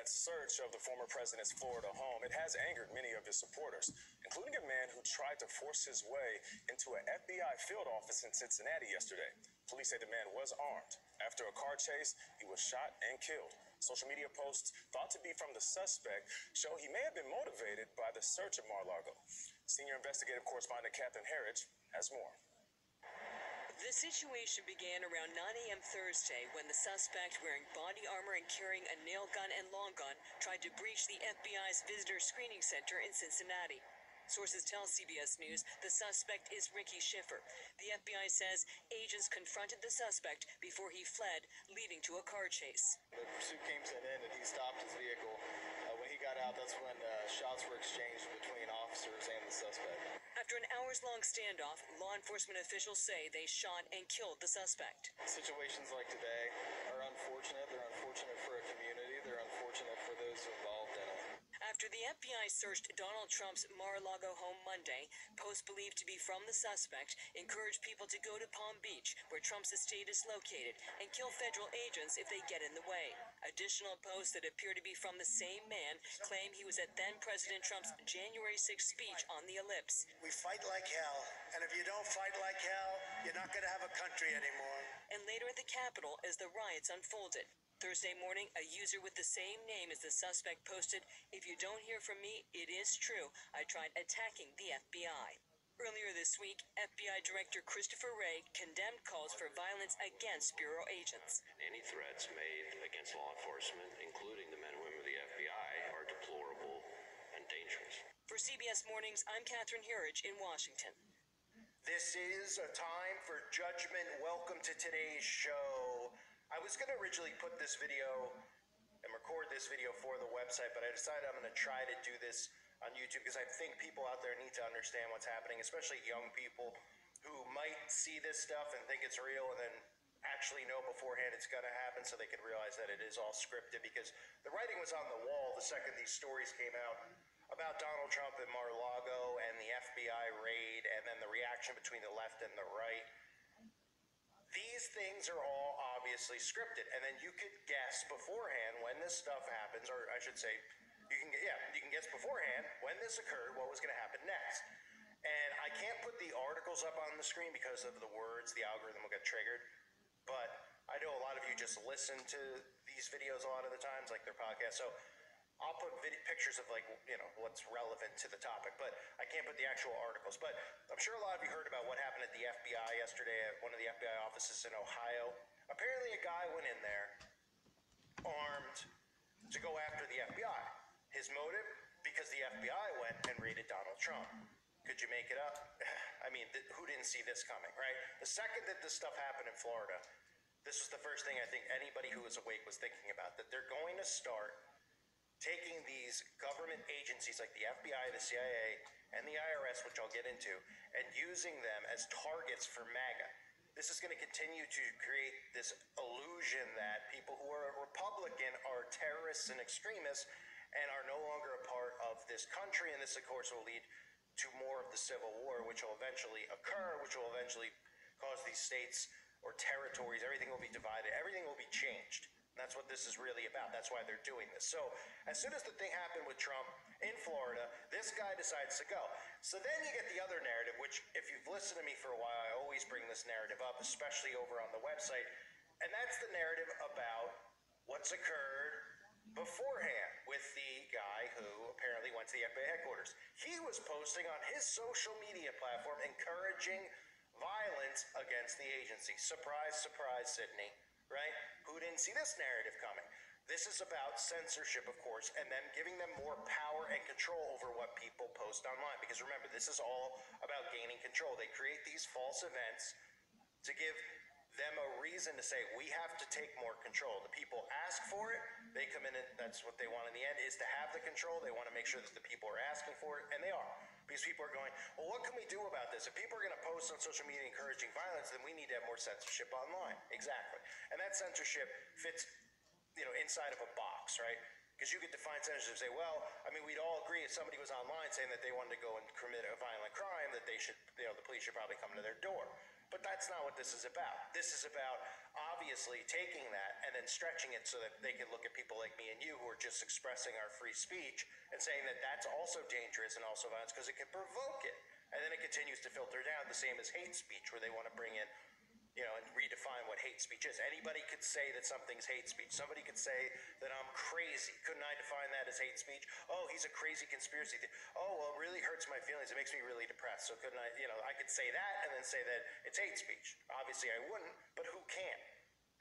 that search of the former president's Florida home, it has angered many of his supporters, including a man who tried to force his way into an FBI field office in Cincinnati yesterday. Police say the man was armed. After a car chase, he was shot and killed. Social media posts thought to be from the suspect show he may have been motivated by the search of Mar-a-Lago. Senior investigative correspondent Catherine Herridge has more. The situation began around 9 a.m. Thursday when the suspect, wearing body armor and carrying a nail gun and long gun, tried to breach the FBI's visitor screening center in Cincinnati. Sources tell CBS News the suspect is Ricky Schiffer. The FBI says agents confronted the suspect before he fled, leading to a car chase. The pursuit came to an end and he stopped his vehicle. When he got out, that's when shots were exchanged between officers and the suspect. After an hours-long standoff, law enforcement officials say they shot and killed the suspect. Situations like today are unfortunate. They're unfortunate for a community. They're unfortunate for those involved in it. After the FBI searched Donald Trump's Mar-a-Lago home Monday, posts believed to be from the suspect encouraged people to go to Palm Beach, where Trump's estate is located, and kill federal agents if they get in the way. Additional posts that appear to be from the same man claim he was at then-President Trump's January 6th speech on the Ellipse. We fight like hell, and if you don't fight like hell, you're not going to have a country anymore. And later at the Capitol as the riots unfolded. Thursday morning, a user with the same name as the suspect posted, "If you don't hear from me, it is true. I tried attacking the FBI." Earlier this week, FBI Director Christopher Wray condemned calls for violence against Bureau agents. Any threats made against law enforcement, including the men and women of the FBI, are deplorable and dangerous. For CBS Mornings, I'm Catherine Herridge in Washington. This is a time for judgment. Welcome to today's show. I was going to originally put this video and record this video for the website, but I decided I'm going to try to do this on YouTube because I think people out there need to understand what's happening, especially young people who might see this stuff and think it's real and then actually know beforehand it's going to happen, so they can realize that it is all scripted, because the writing was on the wall the second these stories came out about Donald Trump and Mar-a-Lago and the FBI raid and then the reaction between the left and the right. These things are all obviously scripted, and then you could guess beforehand when this stuff happens, or I should say, you can guess beforehand when this occurred what was going to happen next. And I can't put the articles up on the screen because of the words, the algorithm will get triggered, but I know a lot of you just listen to these videos a lot of the times, like their podcasts, so I'll put pictures of, like, you know, what's relevant to the topic, but I can't put the actual articles. But I'm sure a lot of you heard about what happened at the FBI yesterday at one of the FBI offices in Ohio. Apparently a guy went in there armed to go after the FBI. His motive? Because the FBI went and raided Donald Trump. Could you make it up? I mean, who didn't see this coming, right? The second that this stuff happened in Florida, this was the first thing I think anybody who was awake was thinking about, that they're going to start taking these government agencies like the FBI, the CIA, and the IRS, which I'll get into, and using them as targets for MAGA. This is going to continue to create this illusion that people who are Republican are terrorists and extremists and are no longer a part of this country, and this, of course, will lead to more of the Civil War, which will eventually occur, which will eventually cause these states or territories, everything will be divided, everything will be changed. That's what this is really about. That's why they're doing this. So as soon as the thing happened with Trump in Florida, this guy decides to go. So then you get the other narrative, which if you've listened to me for a while, I always bring this narrative up, especially over on the website. And that's the narrative about what's occurred beforehand with the guy who apparently went to the FBI headquarters. He was posting on his social media platform encouraging violence against the agency. Surprise, surprise, Sydney. Right? Who didn't see this narrative coming? This is about censorship, of course, and then giving them more power and control over what people post online. Because remember, this is all about gaining control. They create these false events to give them a reason to say, we have to take more control. The people ask for it. They come in and that's what they want in the end, is to have the control. They want to make sure that the people are asking for it, and they are. Because people are going, well, what can we do about this? If people are going to post on social media encouraging violence, then we need to have more censorship online. Exactly. And that censorship fits, inside of a box, right? Because you could define censorship and say, well, I mean, we'd all agree if somebody was online saying that they wanted to go and commit a violent crime, that they should, the police should probably come to their door. But that's not what this is about. This is about obviously taking that and then stretching it so that they can look at people like me and you who are just expressing our free speech and saying that that's also dangerous and also violence because it can provoke it. And then it continues to filter down, the same as hate speech, where they want to bring in, and redefine what hate speech is. Anybody could say that something's hate speech. Somebody could say that I'm crazy. Couldn't I define that as hate speech? Oh, he's a crazy conspiracy theorist. Oh, well, it really hurts my feelings. It makes me really depressed. So couldn't I, I could say that and then say that it's hate speech. Obviously I wouldn't, but who can?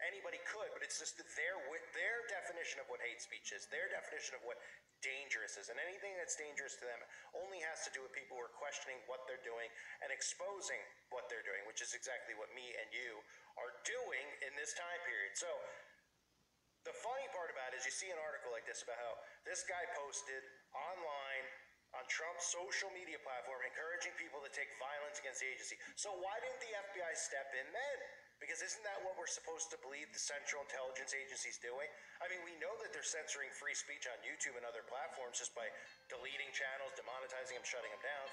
Anybody could, but it's just that their definition of what hate speech is, their definition of what dangerous is, and anything that's dangerous to them only has to do with people who are questioning what they're doing and exposing what they're doing, which is exactly what me and you are doing in this time period. So the funny part about it is you see an article like this about how this guy posted online on Trump's social media platform encouraging people to take violence against the agency. So why didn't the FBI step in then? Because isn't that what we're supposed to believe the Central Intelligence Agency's doing? I mean, we know that they're censoring free speech on YouTube and other platforms just by deleting channels, demonetizing them, shutting them down.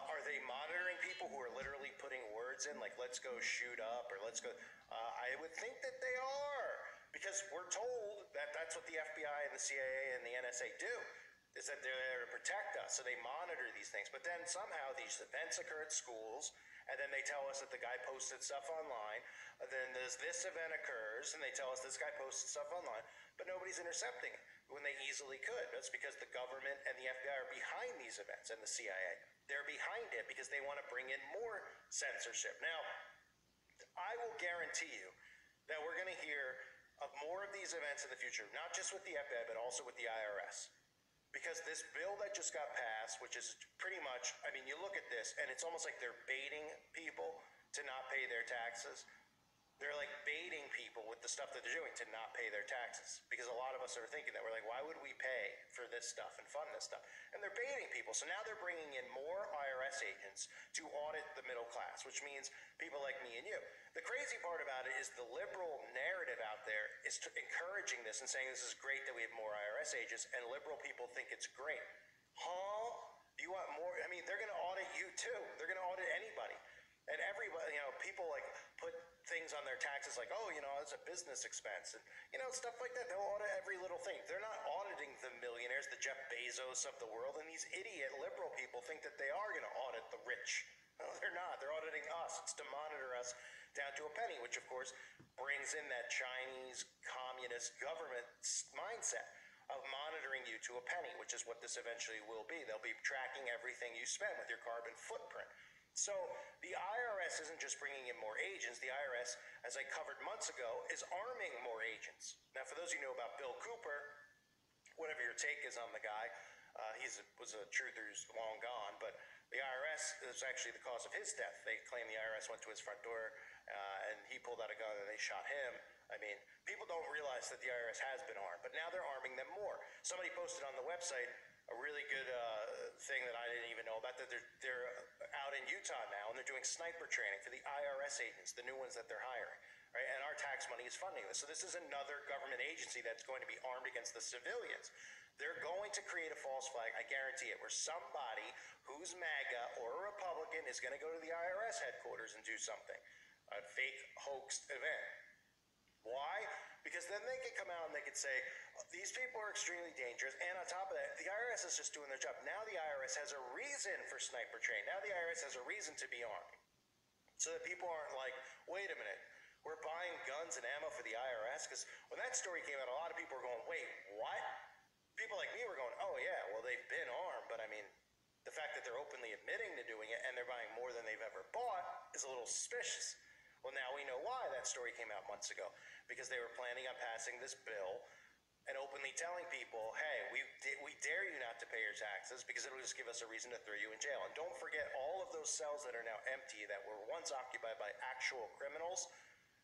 Are they monitoring people who are literally putting words in, like, let's go shoot up, or let's go... I would think that they are, because we're told that that's what the FBI and the CIA and the NSA do, is that they're there to protect us. So they monitor these things. But then somehow these events occur at schools, and then they tell us that the guy posted stuff online. And then this event occurs, and they tell us this guy posted stuff online, but nobody's intercepting it when they easily could. That's because the government and the FBI are behind these events, and the CIA. They're behind it because they want to bring in more censorship. Now, I will guarantee you that we're going to hear of more of these events in the future, not just with the FBI, but also with the IRS. Because this bill that just got passed, which is pretty much, I mean, you look at this, and it's almost like they're baiting people to not pay their taxes. They're like baiting people with the stuff that they're doing to not pay their taxes. Because a lot of us are thinking that. We're like, why would we pay for this stuff and fund this stuff? And they're baiting people. So now they're bringing in more IRS agents to audit the middle class, which means people like me and you. The crazy part about it is the liberal narrative out there is encouraging this and saying this is great that we have more IRS agents, and liberal people think it's great. Huh? You want more? I mean, they're going to audit you too. They're going to audit anybody. And everybody, people like put things on their taxes like, oh, it's a business expense. And, stuff like that. They'll audit every little thing. They're not auditing the millionaires, the Jeff Bezos of the world. And these idiot liberal people think that they are going to audit the rich. No, they're not. They're auditing us. It's to monitor us down to a penny, which, of course, brings in that Chinese communist government mindset of monitoring you to a penny, which is what this eventually will be. They'll be tracking everything you spend with your carbon footprint. So the IRS isn't just bringing in more agents. The IRS, as I covered months ago, is arming more agents. Now, for those of you who know about Bill Cooper, whatever your take is on the guy, he was a truther who's long gone, but the IRS is actually the cause of his death. They claim the IRS went to his front door and he pulled out a gun and they shot him. I mean, people don't realize that the IRS has been armed, but now they're arming them more. Somebody posted on the website a really good thing that I didn't even know about, that they're out in Utah now, and they're doing sniper training for the IRS agents, the new ones that they're hiring, right? And our tax money is funding this. So this is another government agency that's going to be armed against the civilians. They're going to create a false flag, I guarantee it, where somebody who's MAGA or a Republican is going to go to the IRS headquarters and do something, a fake hoaxed event. Why? Because then they could come out and they could say, these people are extremely dangerous, and on top of that, the IRS is just doing their job. Now the IRS has a reason for sniper training. Now the IRS has a reason to be armed. So that people aren't like, wait a minute, we're buying guns and ammo for the IRS? Because when that story came out, a lot of people were going, wait, what? People like me were going, oh yeah, well they've been armed, but I mean, the fact that they're openly admitting to doing it and they're buying more than they've ever bought is a little suspicious. Well, now we know why that story came out months ago, because they were planning on passing this bill and openly telling people, hey, we dare you not to pay your taxes because it'll just give us a reason to throw you in jail. And don't forget all of those cells that are now empty that were once occupied by actual criminals.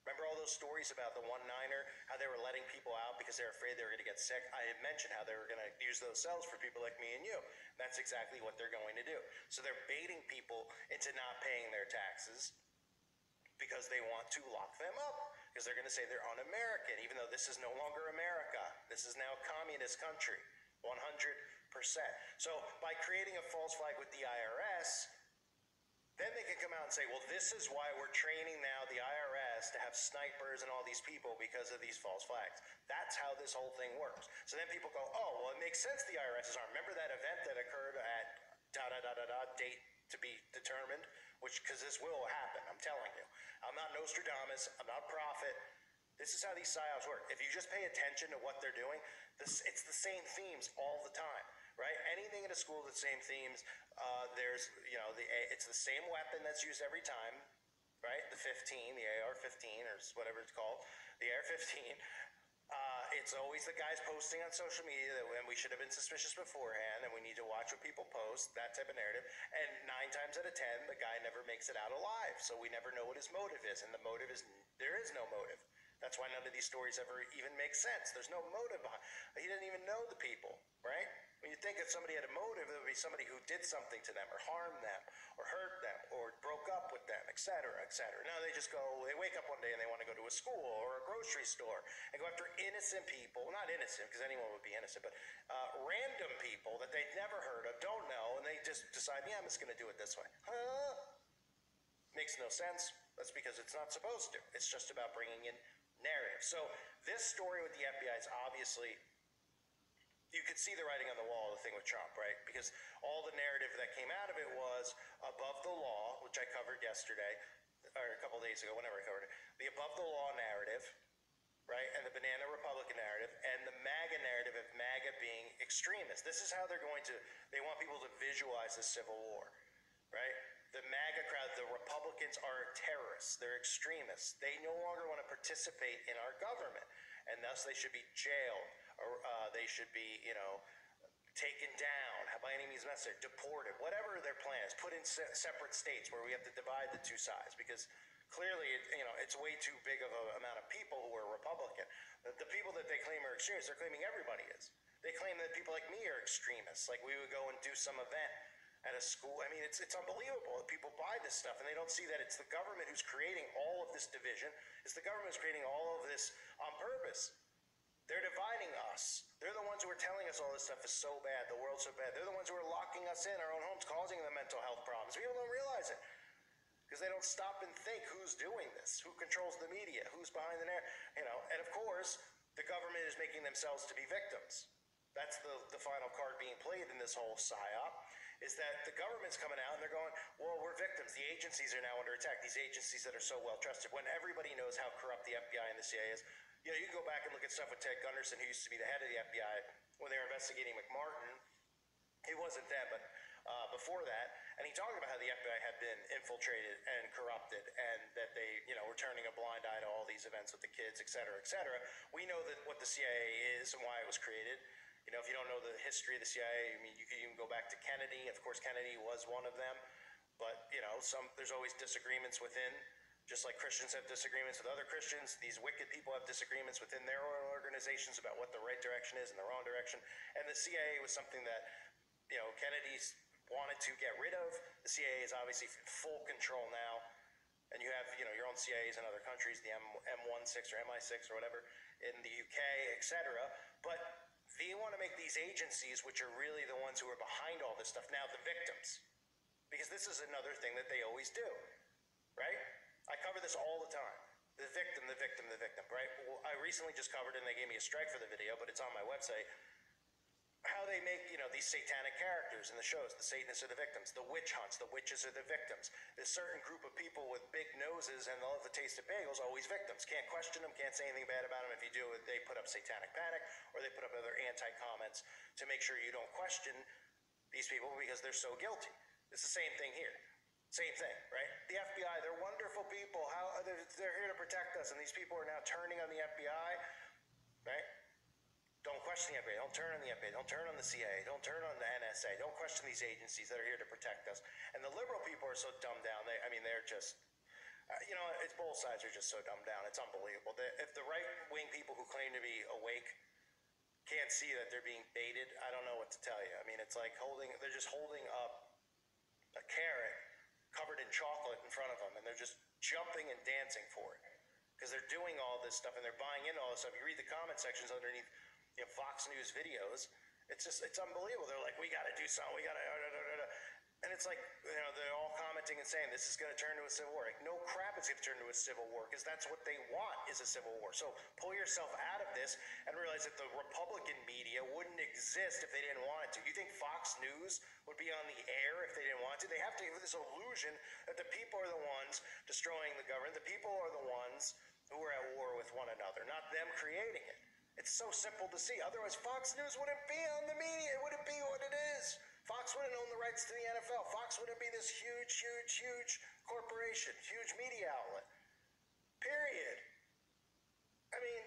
Remember all those stories about the one-niner, how they were letting people out because they were afraid they were going to get sick? I had mentioned how they were going to use those cells for people like me and you. That's exactly what they're going to do. So they're baiting people into not paying their taxes because they want to lock them up, because they're going to say they're un-American, even though this is no longer America. This is now a communist country, 100%. So by creating a false flag with the IRS, then they can come out and say, well, this is why we're training now the IRS IRS to have snipers and all these people because of these false flags. That's how this whole thing works. So then people go, oh, well, it makes sense the IRS is armed. Remember that event that occurred at date to be determined? Because this will happen, I'm telling you. I'm not Nostradamus. I'm not a prophet. This is how these psyops work. If you just pay attention to what they're doing, it's the same themes all the time, right? Anything in a school, the same themes. It's the same weapon that's used every time, right? The 15, the AR-15 or whatever it's called, the AR-15. It's always the guys posting on social media that when we should have been suspicious beforehand and we need to watch what people post, that type of narrative. And 9 times out of 10, the guy never makes it out alive. So we never know what his motive is. And the motive is, there is no motive. That's why none of these stories ever even make sense. There's no motive behind. He didn't even know the people, right? When you think if somebody had a motive, it would be somebody who did something to them or harmed them or hurt them or broke up with them, etc., etc. Now they wake up one day and they want to go to a school or a grocery store and go after innocent people. Not innocent, because anyone would be innocent, but random people that they've never heard of, don't know, and they just decide, yeah, I'm just going to do it this way. Makes no sense. That's because it's not supposed to. It's just about bringing in narrative. So this story with the FBI is obviously, you could see the writing on the wall, the thing with Trump, right? Because all the narrative that came out of it was above the law, which I covered yesterday, or a couple days ago, whenever I covered it, the above the law narrative, right? And the banana Republican narrative, and the MAGA narrative of MAGA being extremists. This is how they want people to visualize the Civil War, right? The MAGA crowd, the Republicans are terrorists. They're extremists. They no longer want to participate in our government, and thus they should be jailed, or they should be, taken down by any means necessary, deported, whatever their plan is, put in separate states where we have to divide the two sides, because clearly, it's way too big of an amount of people who are Republican. The people that they claim are extremists, they're claiming everybody is. They claim that people like me are extremists, like we would go and do some event at a school. I mean, it's unbelievable that people buy this stuff and they don't see that it's the government who's creating all of this division. It's the government who's creating all of this on purpose. They're dividing us. They're the ones who are telling us all this stuff is so bad, the world's so bad. They're the ones who are locking us in our own homes, causing the mental health problems. People don't realize it because they don't stop and think who's doing this, who controls the media, who's behind the narrative, And of course, the government is making themselves to be victims. That's the final card being played in this whole psyop, is that the government's coming out and they're going, well, we're victims. The agencies are now under attack. These agencies that are so well trusted, when everybody knows how corrupt the FBI and the CIA is. You can go back and look at stuff with Ted Gunderson, who used to be the head of the FBI when they were investigating McMartin. He wasn't then, but before that, and he talked about how the FBI had been infiltrated and corrupted, and that they, were turning a blind eye to all these events with the kids, et cetera, et cetera. We know that what the CIA is and why it was created. If you don't know the history of the CIA, I mean, you can even go back to Kennedy. Of course, Kennedy was one of them, but there's always disagreements within. Just like Christians have disagreements with other Christians, these wicked people have disagreements within their own organizations about what the right direction is and the wrong direction. And the CIA was something that, Kennedy's wanted to get rid of. The CIA is obviously full control now. And you have, your own CIAs in other countries, the M16 or MI6 or whatever, in the UK, etc. But they want to make these agencies, which are really the ones who are behind all this stuff, now the victims. Because this is another thing that they always do, right? I cover this all the time. The victim, the victim, the victim, right? Well, I recently just covered, and they gave me a strike for the video, but it's on my website, how they make, these satanic characters in the shows. The Satanists are the victims. The witch hunts, the witches are the victims. This certain group of people with big noses and love the taste of bagels, always victims. Can't question them, can't say anything bad about them. If you do, they put up satanic panic, or they put up other anti-comments to make sure you don't question these people because they're so guilty. It's the same thing here. Same thing, right? The FBI, they're wonderful people. They're here to protect us, and these people are now turning on the FBI, right? Don't question the FBI. Don't turn on the FBI. Don't turn on the CIA. Don't turn on the NSA. Don't question these agencies that are here to protect us. And the liberal people are so dumbed down. They're just, it's both sides are just so dumbed down. It's unbelievable. If the right-wing people who claim to be awake can't see that they're being baited, I don't know what to tell you. I mean, it's like they're just holding up a carrot covered in chocolate in front of them, and they're just jumping and dancing for it because they're doing all this stuff and they're buying into all this stuff. You read the comment sections underneath Fox News videos. It's unbelievable. They're like, we got to do something. We got to, and then it's like, they're all commenting and saying this is going to turn to a civil war. Like, no crap, it's going to turn to a civil war because that's what they want is a civil war. So pull yourself out of this and realize that the Republican media wouldn't exist if they didn't want it to. You think Fox News would be on the air if they didn't want to? They have to give this illusion that the people are the ones destroying the government. The people are the ones who are at war with one another, not them creating it. It's so simple to see. Otherwise, Fox News wouldn't be on the media. It wouldn't be what it is. Fox wouldn't own the rights to the NFL. Fox wouldn't be this huge corporation, huge media outlet. Period. I mean,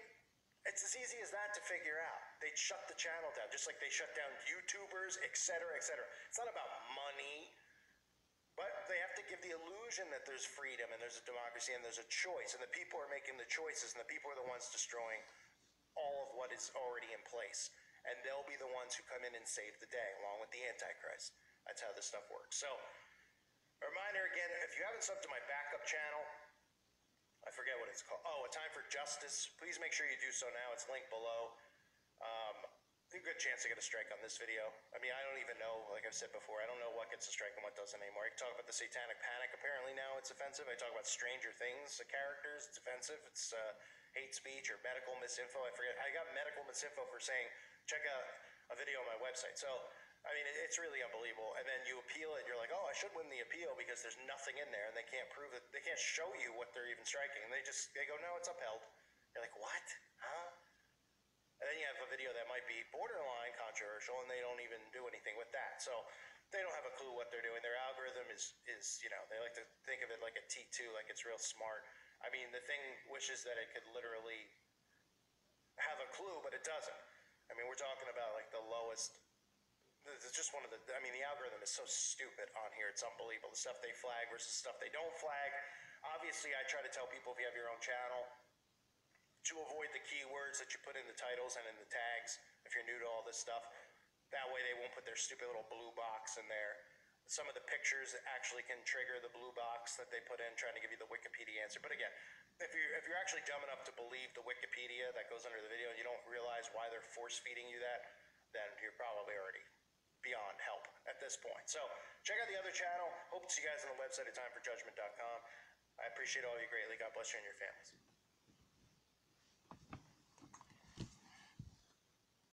it's as easy as that to figure out. They'd shut the channel down, just like they shut down YouTubers, etc., etc. It's not about money, but they have to give the illusion that there's freedom and there's a democracy and there's a choice, and the people are making the choices, and the people are the ones destroying all of what is already in place. And they'll be the ones who come in and save the day, along with the Antichrist. That's how this stuff works. So, a reminder again, if you haven't subbed to my backup channel, I forget what it's called. Oh, A Time for Justice. Please make sure you do so now. It's linked below. A good chance to get a strike on this video. I mean, I don't even know, like I've said before, I don't know what gets a strike and what doesn't anymore. I can talk about the Satanic Panic. Apparently now it's offensive. I talk about Stranger Things, the characters. It's offensive. It's hate speech or medical misinfo. I forget. I got medical misinfo for saying, check out a video on my website. So, I mean, it's really unbelievable. And then you appeal it. You're like, oh, I should win the appeal because there's nothing in there. And they can't prove it. They can't show you what they're even striking. And they go, no, it's upheld. You're like, what? Huh? And then you have a video that might be borderline controversial, and they don't even do anything with that. So they don't have a clue what they're doing. Their algorithm is they like to think of it like a T2, like it's real smart. I mean, the thing wishes that it could literally have a clue, but it doesn't. I mean, we're talking about like the lowest. It's just one of the. I mean, the algorithm is so stupid on here. It's unbelievable. The stuff they flag versus stuff they don't flag. Obviously, I try to tell people if you have your own channel to avoid the keywords that you put in the titles and in the tags if you're new to all this stuff. That way they won't put their stupid little blue box in there. Some of the pictures actually can trigger the blue box that they put in trying to give you the Wikipedia answer. But again, if you're actually dumb enough to believe the Wikipedia that goes under the video and you don't realize why they're force feeding you that, then you're probably already beyond help at this point. So check out the other channel. Hope to see you guys on the website at timeforjudgment.com. I appreciate all of you greatly. God bless you and your families.